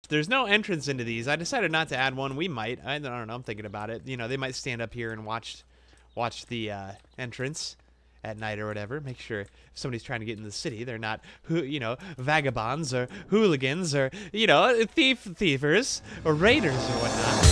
There's no entrance into these. I decided not to add one. We might. I don't know. I'm thinking about it. You know, they might stand up here and watch the entrance at night or whatever. Make sure if somebody's trying to get in the city, they're not, you know, vagabonds or hooligans or, you know, thievers or raiders or whatnot.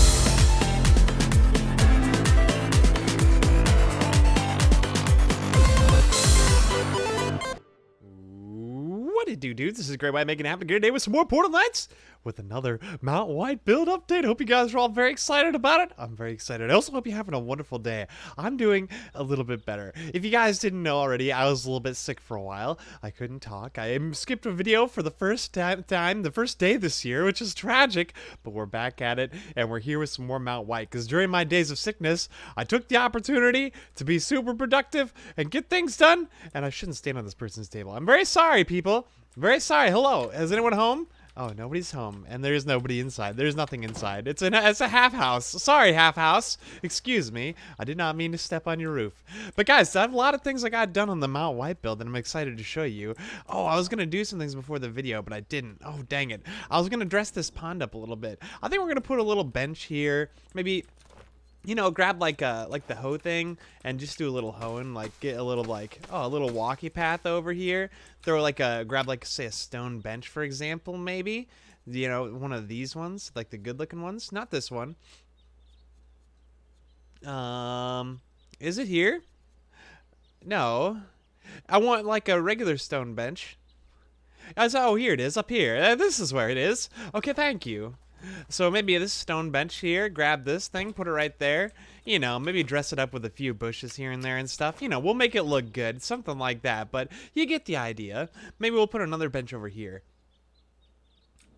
What it do, dudes? This is a great way of making it happen. A good day with some more Portal Knights with another Mount White build update. Hope you guys are all very excited about it. I'm very excited. I also hope you're having a wonderful day. I'm doing a little bit better. If you guys didn't know already, I was a little bit sick for a while. I couldn't talk. I skipped a video for the first time, the first day this year, which is tragic, but we're back at it, and we're here with some more Mount White, because during my days of sickness, I took the opportunity to be super productive and get things done, and I shouldn't stand on this person's table. I'm very sorry, people. Very sorry. Hello. Is anyone home? Oh, nobody's home, and there's nobody inside. There's nothing inside. It's a half house. Sorry, half house. Excuse me. I did not mean to step on your roof. But guys, I have a lot of things I got done on the Mount White build that I'm excited to show you. Oh, I was gonna do some things before the video, but I didn't. Oh, dang it. I was gonna dress this pond up a little bit. I think we're gonna put a little bench here. Maybe, you know, grab like the hoe thing and just do a little hoeing, like get a little a little walkie path over here. Throw grab say a stone bench, for example, maybe. You know, one of these ones, like the good looking ones, not this one. Is it here? No. I want like a regular stone bench. Oh, here it is, up here. This is where it is. Okay, thank you. So maybe this stone bench here, grab this thing, put it right there. You know, maybe dress it up with a few bushes here and there and stuff. You know, we'll make it look good, something like that. But you get the idea. Maybe we'll put another bench over here.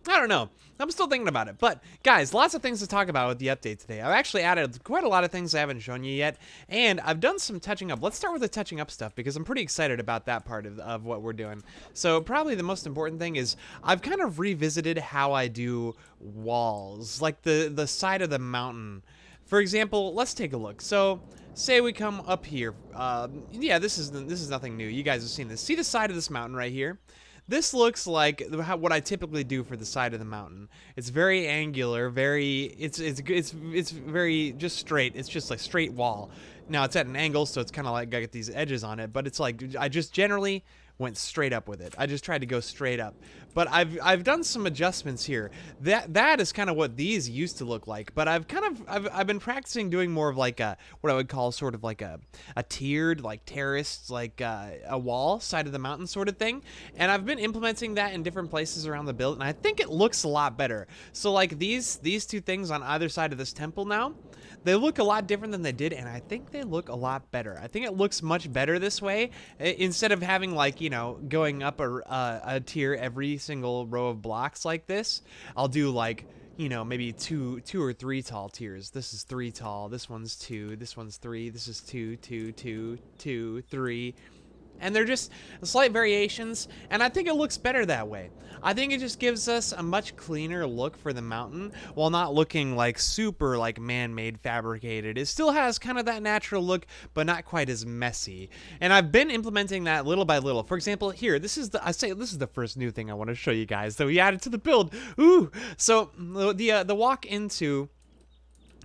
I don't know. I'm still thinking about it. But, guys, lots of things to talk about with the update today. I've actually added quite a lot of things I haven't shown you yet. And I've done some touching up. Let's start with the touching up stuff, because I'm pretty excited about that part of what we're doing. So, probably the most important thing is I've kind of revisited how I do walls. Like the side of the mountain. For example, let's take a look. So, say we come up here. Yeah, this is nothing new. You guys have seen this. See the side of this mountain right here? This looks like what I typically do for the side of the mountain. It's very angular, it's very just straight. It's just like straight wall. Now it's at an angle, so it's kind of like got these edges on it, but it's like I just generally went straight up with it. I just tried to go straight up. But I've done some adjustments here. That is kind of what these used to look like. But I've been practicing doing more of like what I would call sort of like a tiered, like terraced, like a wall side of the mountain sort of thing. And I've been implementing that in different places around the build, and I think it looks a lot better. So like these two things on either side of this temple now, they look a lot different than they did, and I think they look a lot better. I think it looks much better this way, instead of having like, you know, going up a tier every single row of blocks like this. I'll do like, you know, maybe two or three tall tiers. This is 3 tall, this one's 2, this one's 3, this is 2, 2, 2, 2, 3. And they're just slight variations, and I think it looks better that way. I think it just gives us a much cleaner look for the mountain, while not looking like super like man-made fabricated. It still has kind of that natural look, but not quite as messy. And I've been implementing that little by little. For example, here, this is the first new thing I want to show you guys that we added to the build. Ooh! So the walk into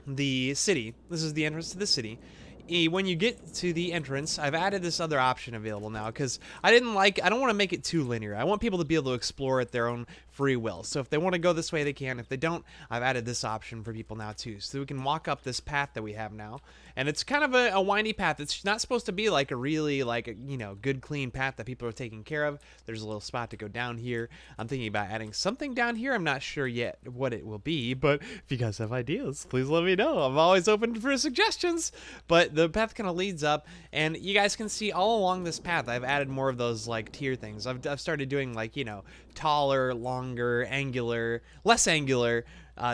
the city. This is the entrance to the city. When you get to the entrance, I've added this other option available now, because I don't want to make it too linear. I want people to be able to explore at their own free will. So if they want to go this way, they can. If they don't, I've added this option for people now too, so we can walk up this path that we have now. And it's kind of a windy path. It's not supposed to be like a really you know, good clean path that people are taking care of. There's a little spot to go down here. I'm thinking about adding something down here. I'm not sure yet what it will be, but if you guys have ideas, please let me know. I'm always open for suggestions. But the path kind of leads up, and you guys can see all along this path I've added more of those like tier things. I've started doing like, you know, taller, longer, angular, less angular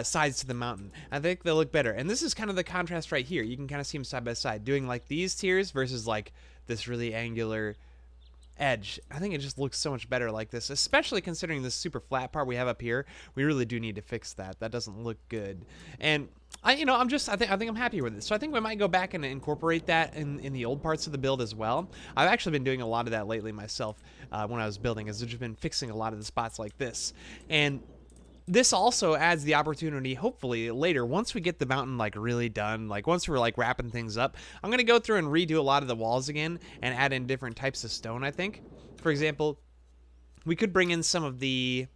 sides to the mountain. I think they look better, and this is kind of the contrast right here. You can kind of see them side by side, doing like these tiers versus like this really angular edge. I think it just looks so much better like this, especially considering this super flat part we have up here. We really do need to fix that. That doesn't look good. And I think I'm happy with it. So I think we might go back and incorporate that in the old parts of the build as well. I've actually been doing a lot of that lately myself when I was building, as I've just been fixing a lot of the spots like this. And this also adds the opportunity, hopefully later, once we get the mountain like really done, like once we're like wrapping things up, I'm gonna go through and redo a lot of the walls again and add in different types of stone. I think, for example, we could bring in some of the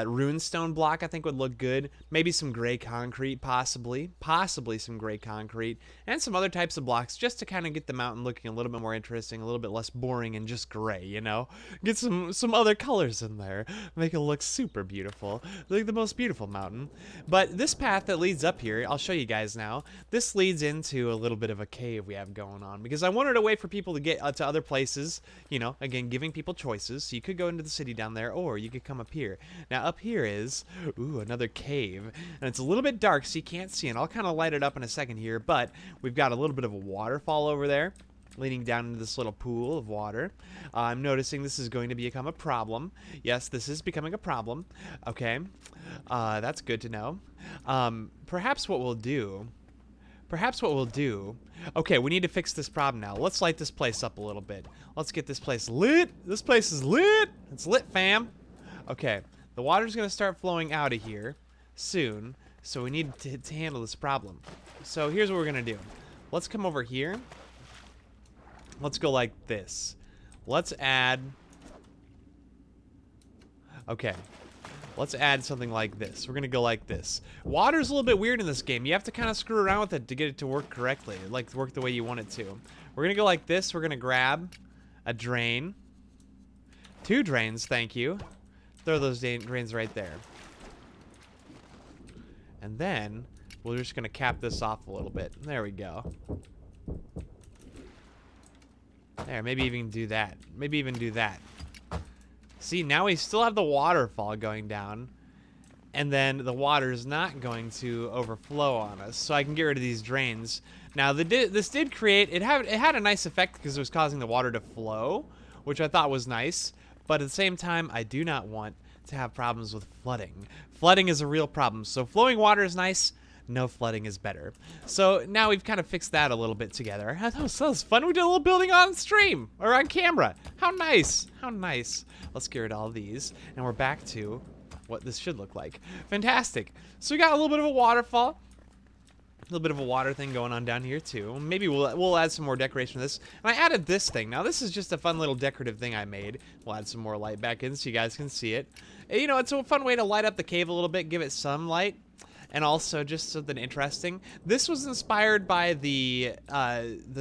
rune stone block. I think would look good. Maybe some gray concrete, possibly some gray concrete, and some other types of blocks, just to kind of get the mountain looking a little bit more interesting, a little bit less boring and just gray, you know. Get some other colors in there, make it look super beautiful, like the most beautiful mountain. But this path that leads up here, I'll show you guys now. This leads into a little bit of a cave we have going on, because I wanted a way for people to get to other places, you know, again, giving people choices. So you could go into the city down there, or you could come up here. Now up here is, ooh, another cave, and it's a little bit dark so you can't see it. I'll kind of light it up in a second here, but we've got a little bit of a waterfall over there leading down into this little pool of water. I'm noticing this is going to become a problem. Yes, this is becoming a problem. Okay, that's good to know. Perhaps what we'll do, okay, we need to fix this problem now. Let's light this place up a little bit. Let's get this place lit. This place is lit. It's lit, fam. Okay. The water's going to start flowing out of here soon, so we need to handle this problem. So here's what we're going to do. Let's come over here. Let's go like this. Let's add... Okay. Let's add something like this. We're going to go like this. Water's a little bit weird in this game. You have to kind of screw around with it to get it to work correctly, like work the way you want it to. We're going to go like this. We're going to grab a drain. 2 drains, thank you. Throw those drains right there. And then we're just going to cap this off a little bit. There we go. There, maybe even do that. Maybe even do that. See, now we still have the waterfall going down. And then the water is not going to overflow on us. So I can get rid of these drains. Now, this did create... It had a nice effect because it was causing the water to flow, which I thought was nice. But at the same time, I do not want to have problems with flooding. Flooding is a real problem. So flowing water is nice. No flooding is better. So now we've kind of fixed that a little bit together. That was fun. We did a little building on stream or on camera. How nice. How nice. Let's get rid of all these. And we're back to what this should look like. Fantastic. So we got a little bit of a waterfall. A little bit of a water thing going on down here too. Maybe we'll add some more decoration to this. And I added this thing. Now this is just a fun little decorative thing I made. We'll add some more light back in so you guys can see it. And, you know, it's a fun way to light up the cave a little bit, give it some light, and also just something interesting. This was inspired by the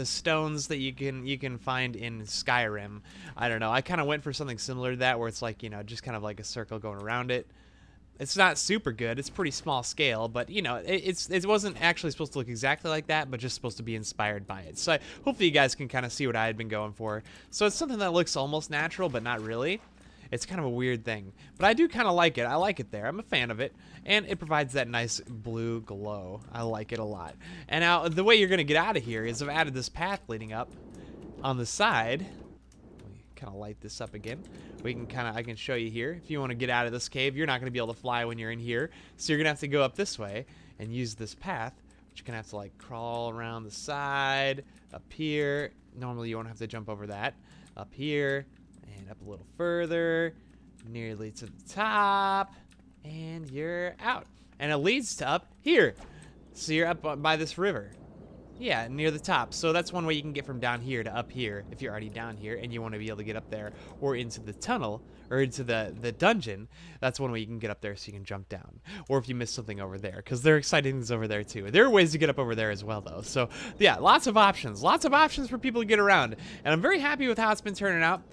stones that you can find in Skyrim. I don't know. I kind of went for something similar to that, where it's like, you know, just kind of like a circle going around it. It's not super good. It's pretty small scale, but you know, it wasn't actually supposed to look exactly like that, but just supposed to be inspired by it. So hopefully you guys can kind of see what I had been going for. So it's something that looks almost natural, but not really. It's kind of a weird thing, but I do kind of like it. I like it there. I'm a fan of it, and it provides that nice blue glow. I like it a lot. And now the way you're gonna get out of here is I've added this path leading up on the side. Kind of light this up again. I can show you here. If you want to get out of this cave, you're not going to be able to fly when you're in here, so you're gonna have to go up this way and use this path, which you're gonna have to like crawl around the side, up here. Normally you won't have to jump over that. Up here and up a little further, nearly to the top, and you're out. And it leads to up here, so you're up by this river. Yeah, near the top. So that's one way you can get from down here to up here if you're already down here and you want to be able to get up there, or into the tunnel, or into the dungeon. That's one way you can get up there so you can jump down. Or if you miss something over there, because there are exciting things over there too. There are ways to get up over there as well though. So yeah, lots of options for people to get around. And I'm very happy with how it's been turning out.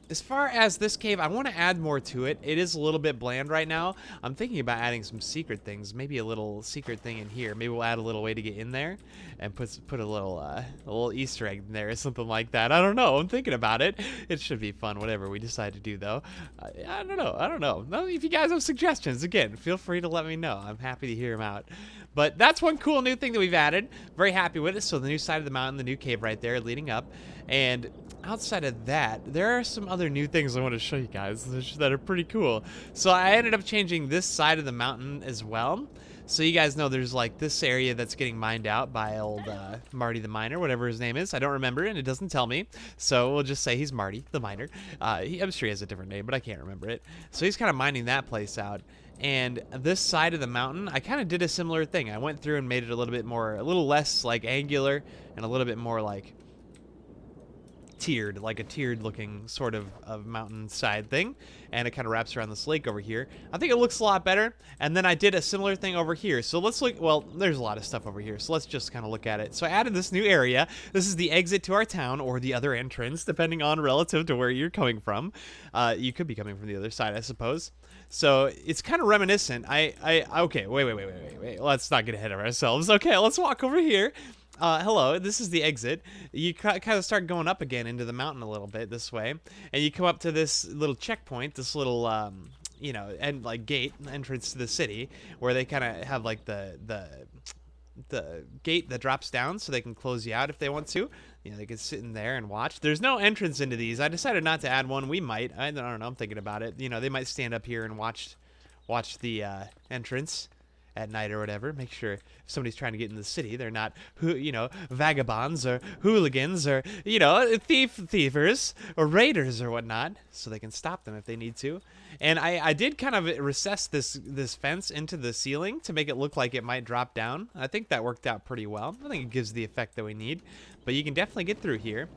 As far as this cave, I want to add more to it. It is a little bit bland right now. I'm thinking about adding some secret things. Maybe a little secret thing in here. Maybe we'll add a little way to get in there and put a little Easter egg in there or something like that. I don't know. I'm thinking about it. It should be fun, whatever we decide to do, though. I don't know. Well, if you guys have suggestions, again, feel free to let me know. I'm happy to hear them out. But that's one cool new thing that we've added. Very happy with it. So the new side of the mountain, the new cave right there leading up. And outside of that, there are some other new things I want to show you guys that are pretty cool. So I ended up changing this side of the mountain as well. So you guys know there's like this area that's getting mined out by old Marty the Miner, whatever his name is. I don't remember, and it doesn't tell me. So we'll just say he's Marty the Miner. I'm sure he has a different name, but I can't remember it. So he's kind of mining that place out. And this side of the mountain, I kind of did a similar thing. I went through and made it a little less like angular and a little bit more like tiered, like a tiered looking sort of mountainside thing, and it kind of wraps around this lake over here. I think it looks a lot better. And then I did a similar thing over here. So let's look. Well, there's a lot of stuff over here, so let's just kind of look at it. So I added this new area. This is the exit to our town, or the other entrance, depending on relative to where you're coming from. You could be coming from the other side, I suppose. So it's kind of reminiscent. Okay, wait. Let's not get ahead of ourselves. Okay, let's walk over here. Hello, this is the exit. You kind of start going up again into the mountain a little bit this way, and you come up to this little checkpoint, this little, you know, and like gate entrance to the city, where they kind of have like the gate that drops down so they can close you out if they want to. You know, they can sit in there and watch. There's no entrance into these. I decided not to add one. We might. I don't know. I'm thinking about it. You know, they might stand up here and watch the entrance at night or whatever. Make sure if somebody's trying to get in the city, they're not, you know, vagabonds or hooligans or, you know, thievers or raiders or whatnot, so they can stop them if they need to. And I did kind of recess this fence into the ceiling to make it look like it might drop down. I think that worked out pretty well. I think it gives the effect that we need, but you can definitely get through here.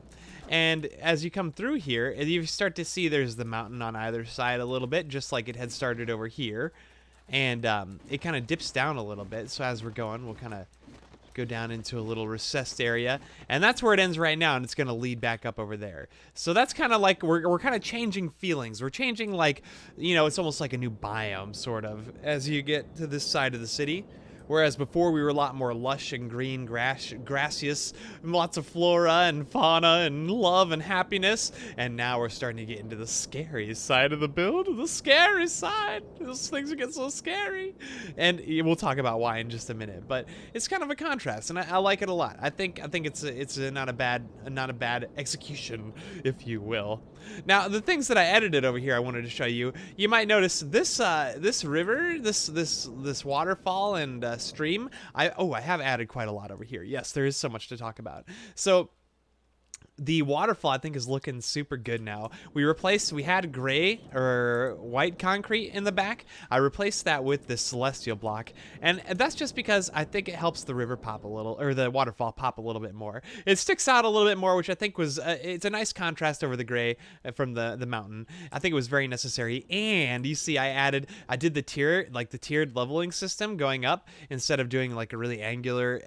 And as you come through here, you start to see there's the mountain on either side a little bit, just like it had started over here. And it kind of dips down a little bit. So as we're going, we'll kind of go down into a little recessed area. And that's where it ends right now. And it's going to lead back up over there. So that's kind of like we're kind of changing feelings. We're changing, like, you know, it's almost like a new biome sort of as you get to this side of the city. Whereas before we were a lot more lush and green, gracious, lots of flora and fauna and love and happiness. And now we're starting to get into the scary side of the build. The scary side. Those things get so scary. And we'll talk about why in just a minute. But it's kind of a contrast, and I like it a lot. I think it's not a bad execution, if you will. Now, the things that I edited over here, I wanted to show you. You might notice this river, this waterfall and stream. I have added quite a lot over here. Yes, there is so much to talk about. So the waterfall, I think, is looking super good now. We had gray or white concrete in the back. I replaced that with this celestial block. And that's just because I think it helps the river pop a little, or the waterfall pop a little bit more. It sticks out a little bit more, which I think was, it's a nice contrast over the gray from the mountain. I think it was very necessary. And you see, I did the tiered leveling system going up instead of doing like a really angular,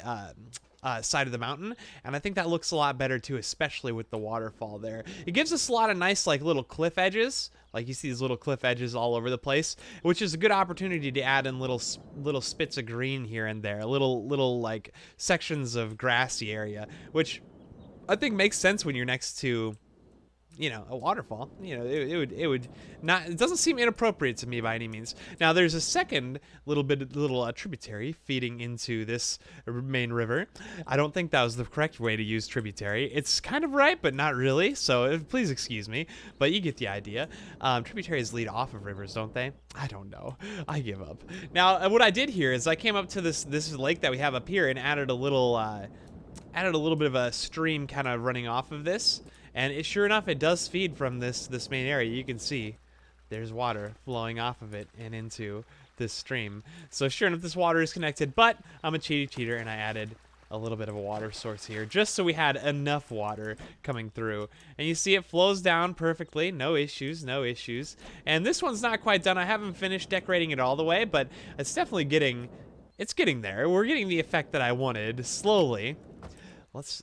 side of the mountain, and I think that looks a lot better too, especially with the waterfall there. It gives us a lot of nice like little cliff edges, like you see these little cliff edges all over the place, which is a good opportunity to add in little spits of green here and there, little like sections of grassy area, which I think makes sense when you're next to, you know, a waterfall. You know, it would not, it doesn't seem inappropriate to me by any means. Now there's a second little tributary feeding into this main river. I don't think that was the correct way to use tributary. It's kind of right, but not really. So please excuse me, but you get the idea. Tributaries lead off of rivers, don't they? I don't know. I give up. Now what I did here is I came up to this lake that we have up here and added a little bit of a stream kind of running off of this. And sure enough, it does feed from this main area. You can see there's water flowing off of it and into this stream. So sure enough, this water is connected, but I'm a cheater and I added a little bit of a water source here just so we had enough water coming through. And you see it flows down perfectly. No issues. And this one's not quite done. I haven't finished decorating it all the way, but it's definitely getting there. We're getting the effect that I wanted slowly. Let's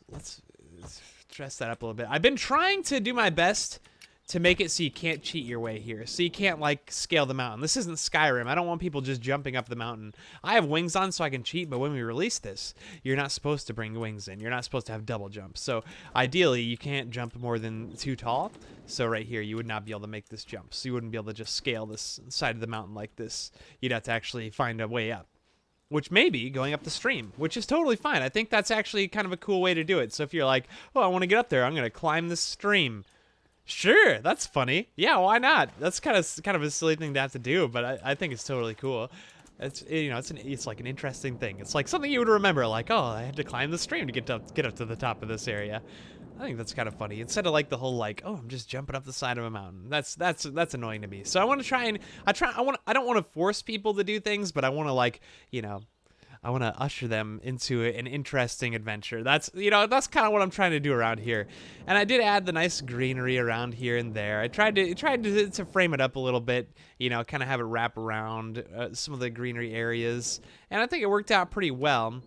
dress that up a little bit. I've been trying to do my best to make it so you can't cheat your way here. So you can't like scale the mountain. This isn't Skyrim. I don't want people just jumping up the mountain. I have wings on so I can cheat, but when we release this, you're not supposed to bring wings in. You're not supposed to have double jumps. So ideally, you can't jump more than 2 tall. So right here, you would not be able to make this jump. So you wouldn't be able to just scale this side of the mountain like this. You'd have to actually find a way up, which may be going up the stream, which is totally fine. I think that's actually kind of a cool way to do it. So if you're like, oh, I want to get up there, I'm going to climb this stream. Sure, that's funny. Yeah, why not? That's kind of a silly thing to have to do, but I think it's totally cool. It's like an interesting thing. It's like something you would remember, like, oh, I had to climb the stream to get up to the top of this area. I think that's kind of funny. Instead of like the whole like, oh, I'm just jumping up the side of a mountain. That's annoying to me. So I want to try and I don't want to force people to do things, but I want to like, I want to usher them into an interesting adventure. That's kind of what I'm trying to do around here. And I did add the nice greenery around here and there. I tried to frame it up a little bit, kind of have it wrap around some of the greenery areas. And I think it worked out pretty well.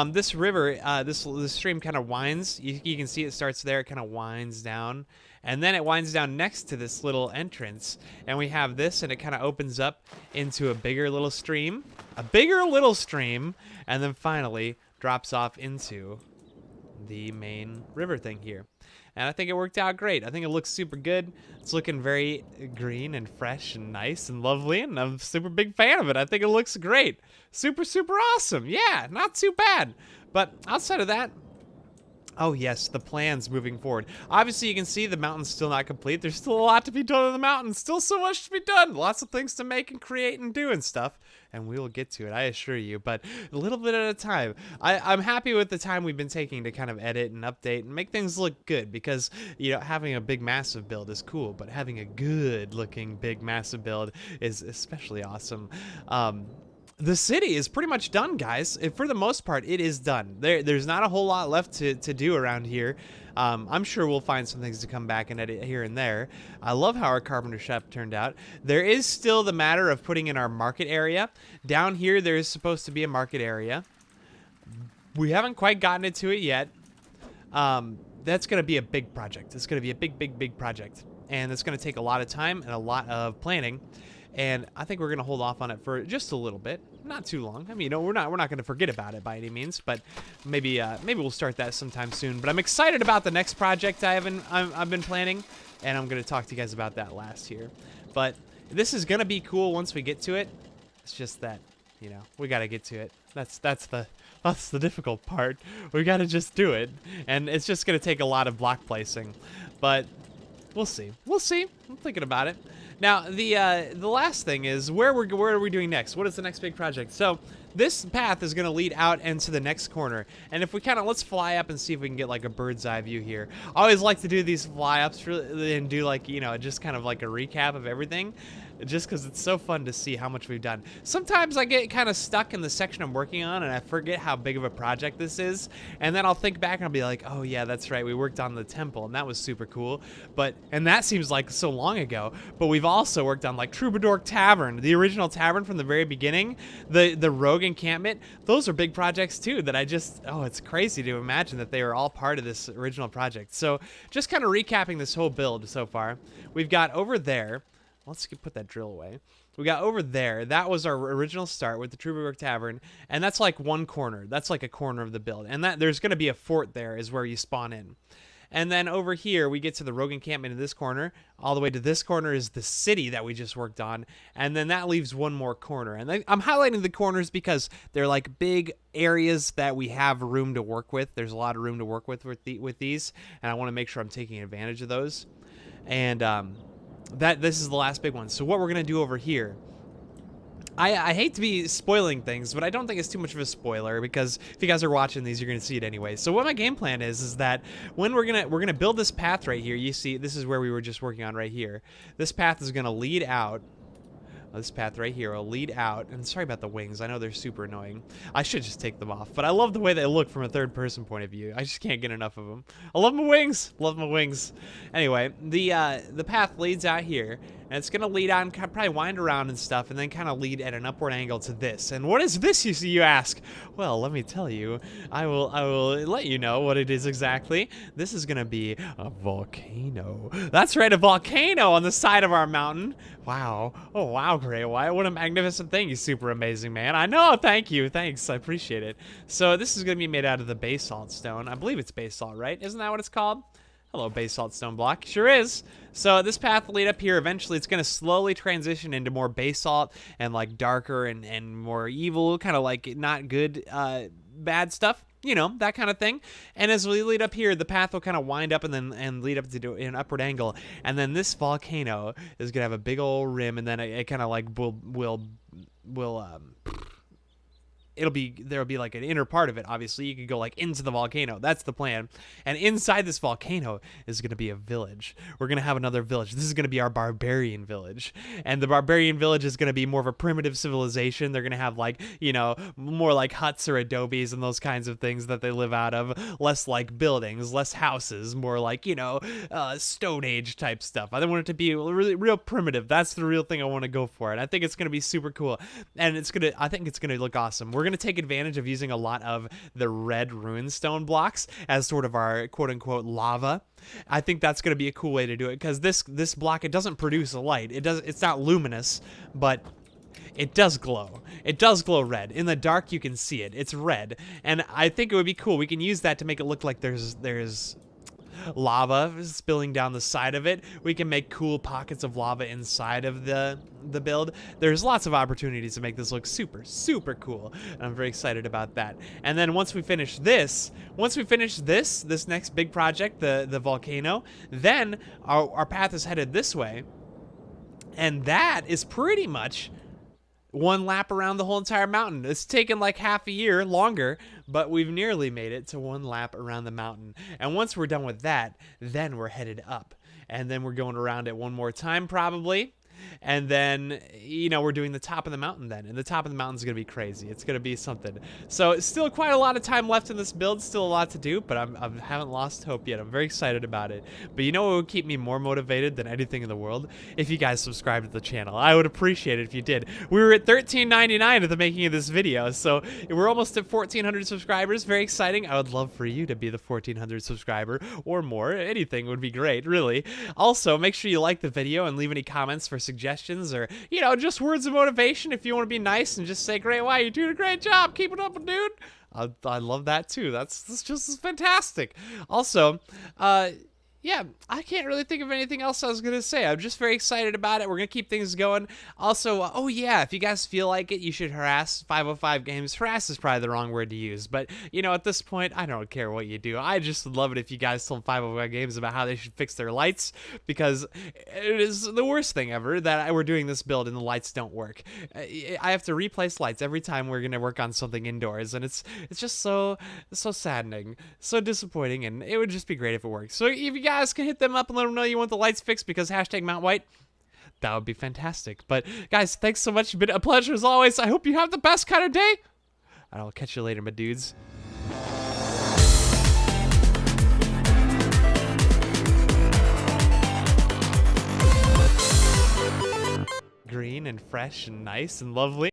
This river, this stream kind of winds. You can see it starts there. It kind of winds down. And then it winds down next to this little entrance. And we have this, and it kind of opens up into a bigger little stream. And then finally drops off into the main river thing here. And I think it worked out great. I think it looks super good. It's looking very green and fresh and nice and lovely, and I'm a super big fan of it. I think it looks great. Super, super awesome. Yeah, not too bad. But outside of that, oh yes, the plans moving forward. Obviously, you can see the mountain's still not complete. There's still a lot to be done on the mountain. Still so much to be done. Lots of things to make and create and do and stuff. And we will get to it, I assure you. But a little bit at a time. I'm happy with the time we've been taking to kind of edit and update and make things look good. Because, having a big, massive build is cool. But having a good-looking, big, massive build is especially awesome. The city is pretty much done, guys. For the most part, it is done. There's not a whole lot left to do around here. I'm sure we'll find some things to come back and edit here and there. I love how our carpenter shop turned out. There is still the matter of putting in our market area. Down here, there is supposed to be a market area. We haven't quite gotten into it yet. That's going to be a big project. It's going to be a big, big, big project. And it's going to take a lot of time and a lot of planning. And I think we're going to hold off on it for just a little bit. Not too long. I mean, we're not going to forget about it by any means, but maybe we'll start that sometime soon. But I'm excited about the next project I've been planning, and I'm going to talk to you guys about that last here. But this is going to be cool once we get to it. It's just that, we got to get to it. That's the difficult part. We got to just do it, and it's just going to take a lot of block placing. But we'll see. We'll see. I'm thinking about it. Now, the last thing is where are we doing next? What is the next big project? So this path is going to lead out into the next corner. And if we let's fly up and see if we can get like a bird's eye view here. I always like to do these fly ups and do like, just kind of like a recap of everything. Just because it's so fun to see how much we've done. Sometimes I get kind of stuck in the section I'm working on and I forget how big of a project this is. And then I'll think back and I'll be like, oh yeah, that's right. We worked on the temple and that was super cool. And that seems like so long ago. But we've also worked on like Troubadour Tavern, the original tavern from the very beginning, the rogue encampment. Those are big projects too that it's crazy to imagine that they were all part of this original project. So just kind of recapping this whole build so far. We've got over there. Let's put that drill away. We got over there. That was our original start with the Troubadour Tavern, and that's like one corner. That's like a corner of the build, and there's going to be a fort there is where you spawn in. And then over here, we get to the rogue encampment in this corner. All the way to this corner is the city that we just worked on, and then that leaves one more corner. And I'm highlighting the corners because they're like big areas that we have room to work with. There's a lot of room to work with these, and I want to make sure I'm taking advantage of those. And this is the last big one. So what we're going to do over here, I hate to be spoiling things, but I don't think it's too much of a spoiler because if you guys are watching these, you're going to see it anyway. So what my game plan is that when we're going to build this path right here, you see this is where we were just working on right here. This path is going to lead out. This path right here will lead out, and sorry about the wings. I know they're super annoying. I should just take them off, but I love the way they look from a third-person point of view. I just can't get enough of them. I love my wings. Love my wings. Anyway, the path leads out here, and it's gonna lead out and probably wind around and stuff, and then kind of lead at an upward angle to this. And what is this, you ask? Well, let me tell you. I will let you know what it is exactly. This is gonna be a volcano. That's right, a volcano on the side of our mountain. Wow. Oh, wow, Gray. What a magnificent thing. You're super amazing, man. I know. Thank you. Thanks. I appreciate it. So this is going to be made out of the basalt stone. I believe it's basalt, right? Isn't that what it's called? Hello, basalt stone block. Sure is. So this path will lead up here. Eventually, it's going to slowly transition into more basalt and like darker and more evil, kind of like not good, bad stuff. That kind of thing. And as we lead up here, the path will kind of wind up and lead up to an upward angle. And then this volcano is gonna have a big old rim, and then it kind of like will there'll be like an inner part of it. Obviously, you could go like into the volcano. That's the plan. And inside this volcano is going to be a village. We're going to have another village. This is going to be our barbarian village. And the barbarian village is going to be more of a primitive civilization. They're going to have like, you know, more like huts or adobes and those kinds of things that they live out of. Less like buildings, less houses, more like, you know, Stone Age type stuff. I want it to be really real primitive. That's the real thing I want to go for. And I think it's going to be super cool. And I think it's going to look awesome. We're going to take advantage of using a lot of the red runestone blocks as sort of our quote unquote lava. I think that's going to be a cool way to do it, because this block, it doesn't produce a light. It's not luminous, but it does glow. It does glow red. In the dark, you can see it. It's red. And I think it would be cool. We can use that to make it look like there's lava spilling down the side of it. We can make cool pockets of lava inside of the build. There's lots of opportunities to make this look super, super cool. And I'm very excited about that. And then once we finish this next big project, the volcano, then our path is headed this way. And that is pretty much one lap around the whole entire mountain. It's taken like half a year longer, but we've nearly made it to one lap around the mountain. And once we're done with that, then we're headed up. And then we're going around it one more time probably. And then, you know, we're doing the top of the mountain then. And the top of the mountain is going to be crazy. It's going to be something. So it's still quite a lot of time left in this build. Still a lot to do, but I haven't lost hope yet. I'm very excited about it. But you know what would keep me more motivated than anything in the world? If you guys subscribe to the channel. I would appreciate it if you did. We were at $13.99 at the making of this video. So we're almost at 1,400 subscribers. Very exciting. I would love for you to be the 1,400 subscriber or more. Anything would be great, really. Also, make sure you like the video and leave any comments for suggestions, or, you know, just words of motivation if you want to be nice and just say, great, wow, you're doing a great job, keep it up, dude. I love that too. That's just fantastic. Also, yeah, I can't really think of anything else I was going to say. I'm just very excited about it. We're going to keep things going. Also, oh yeah, if you guys feel like it, you should harass 505 Games. Harass is probably the wrong word to use, but, you know, at this point, I don't care what you do. I just would love it if you guys told 505 Games about how they should fix their lights, because it is the worst thing ever that we're doing this build and the lights don't work. I have to replace lights every time we're going to work on something indoors, and it's just so saddening, so disappointing, and it would just be great if it worked. So if you guys can hit them up and let them know you want the lights fixed, because hashtag Mount White, that would be fantastic. But guys, thanks so much. It's been a pleasure as always. I hope you have the best kind of day, and I'll catch you later, my dudes. Green and fresh and nice and lovely.